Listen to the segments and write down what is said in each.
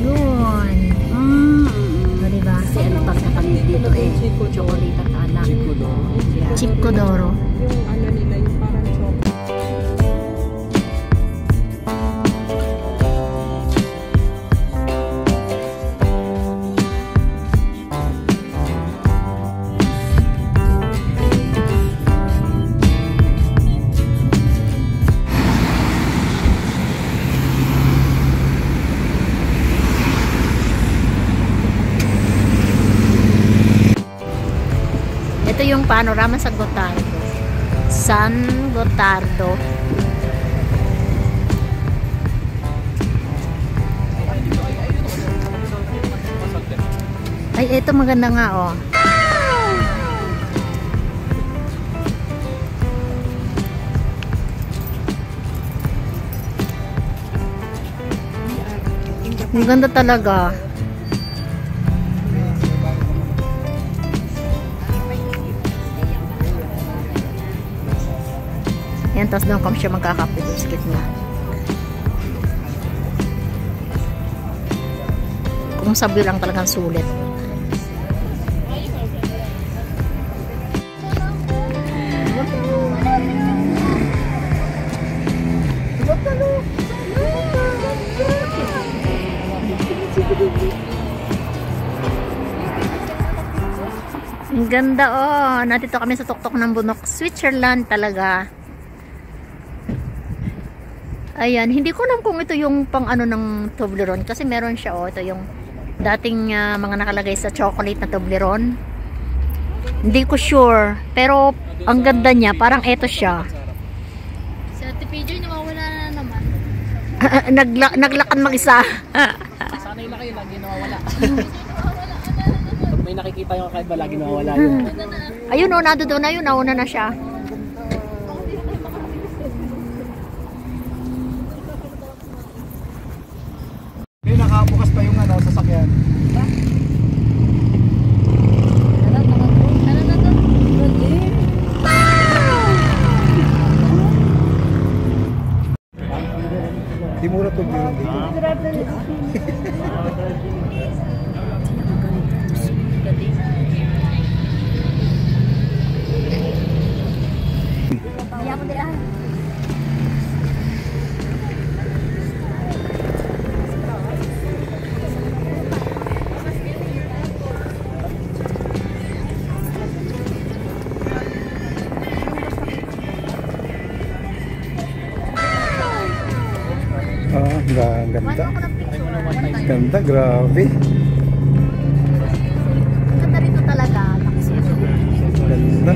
yun. Diba? Kasi ano pag nakamit dito eh. Chocolate at alak. Chicodoro. Yung ano nila, yung parang chocolate. Ito yung panorama sa Gotardo. San Gotardo. Ay, ito maganda nga oh. Ang ganda talaga. Yan, tapos doon kami siya magkakape biscuit na. Kung sabi lang talagang sulit. Ang ganda oh. Nandito kami sa tuktok ng bundok. Switzerland talaga. Ayan, hindi ko alam kung ito yung pang ano ng Toblerone kasi meron siya oh, ito yung dating mga nakalagay sa chocolate na Toblerone. Hindi ko sure, pero ang ganda niya, parang ito siya. Sa TPJ nawawala na naman. Naglakan mag-isa. Sanay na kayo, lagi nawawala. Pag may nakikita yung kahit ba, lagi nawawala yun. Ayun oh, nado doon na yun, nauna na siya. Nakabukas pa yung ano, sasakyan. Di mura to yun dito. Ganda. Ganda, grabe. Ganda rito talaga. Ganda.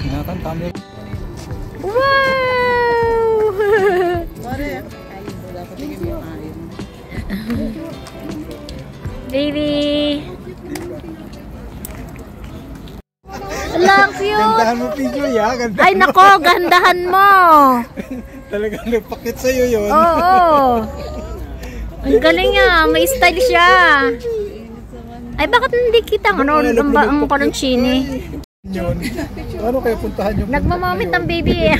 Ingatan kami. Baby! Lang cute! Gandahan mo, Pijo, ya. Gandahan ay, nako! Gandahan mo! Talagang nagpakit sa'yo yun. Oo! Ang galing nga! May style siya! Ay, bakit hindi kita ang panoncini? Yun. Ano kaya puntahan yung Nagmamamit ang baby eh!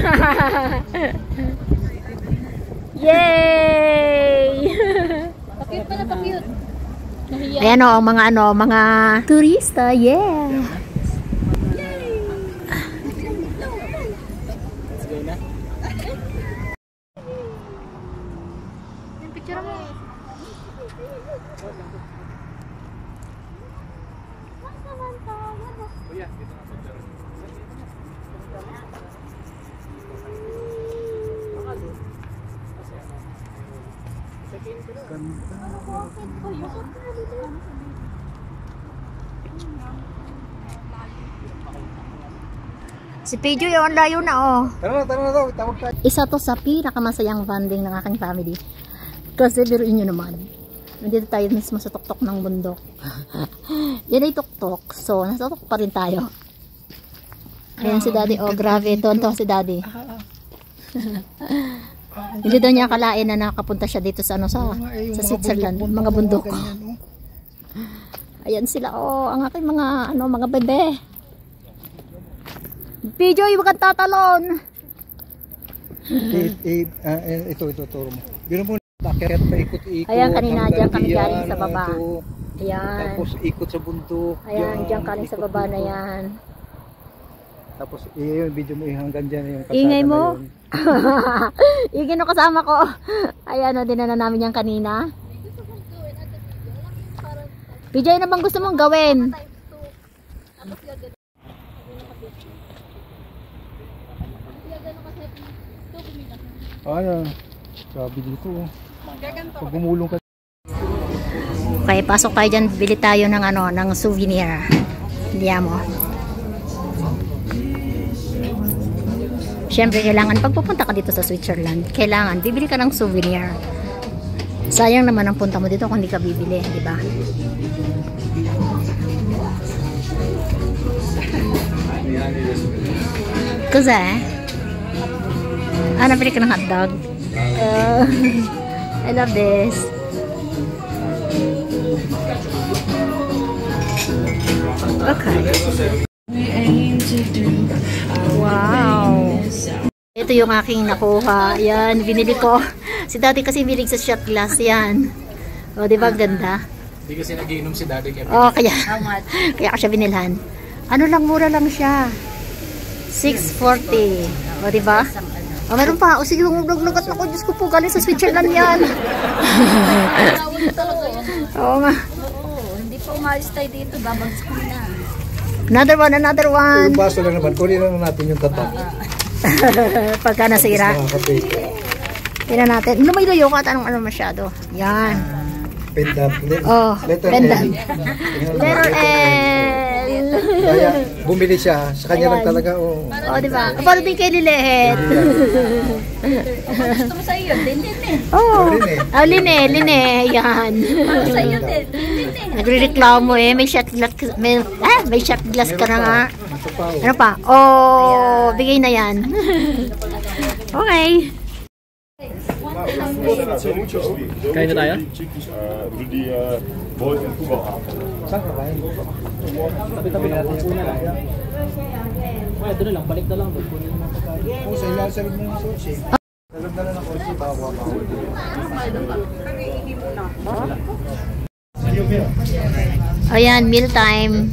Yay! Pakiyot pala, pakiyot. Ayan o, mga turista, yeah! Yung picture mo. Si Pedro yung layo na oh. Tara na daw, tawag tayo. Isa to sa pinakamasayang bonding ng aking family. Kasi biruin nyo naman. Nandito tayo mismo sa tuktok ng bundok. Yan ay tuktok. So, nasa tuktok pa rin tayo. Ayan si Daddy. Oh, grabe. Tonto si Daddy. Hindi daw niya akalain na nakapunta siya dito sa ano sa Switzerland, mga bundok. Ayan sila ang aking mga mga bebe. Pijoy, wag kang tatalon. Ito turo mo. Biro mo bakit paikot-ikot. Ayan, kanina diyan kami galing sa baba. Ayan. Tapos ikot sa bundok. Ayan, diyan galing sa baba na yan. Tapos yung video mo hanggang dyan yung kalsada. Ingay mo? Ingay no kasama ko. Ayan, dinala namin yan kanina. PJ, na bang gusto mong gawin? Ano? Sabi dito. Pag gumulong ka. Okay, pasok tayo dyan. Bili tayo ng ng souvenir. Hindi mo. Siyempre, kailangan pag pupunta ka dito sa Switzerland, kailangan bibili ka ng souvenir. Sayang naman ang punta mo dito kung hindi ka bibili, di ba? Kasi, nabili ka ng hotdog. I love this. Okay. Wow. Ito yung aking nakuha. Yan, binili ko. Si daddy kasi bilig sa shot glass. Yan. O, di ba ganda? Hindi kasi nagiinom si daddy. Kaya ko siya binilhan. Ano lang, mura lang siya. 640. O, di ba? O, meron pa. O, sige, lugat ako. Diyos ko po, galing sa Switzerland yan. Oo nga. Hindi pa umalis tayo dito, babagsak ko na. Another one. Yung baso lang naman. Kunin lang natin yung tatak. Pagka nasira. Tingnan natin. Lumayo ka at anong masyado. Yan. Pendant. Pendant. Letter L. Kaya bumili siya. Sa kanya lang talaga. Diba? Para din kay Lilehet. Gusto mo sa iyo, din eh. Line. Yan. Sa iyo din. Nagrereklamo may shot glass. May shot glass ka na nga. Ano pa? Bigay na yan. Okay. Kain na tayo? Saan ka kain? Tabi-tabi natin yung puna lang. Doon na lang, balik na lang. Sa ilalim mo ng sushi. Dalag-dalag ng sushi, bawa ka. Ayan, meal time.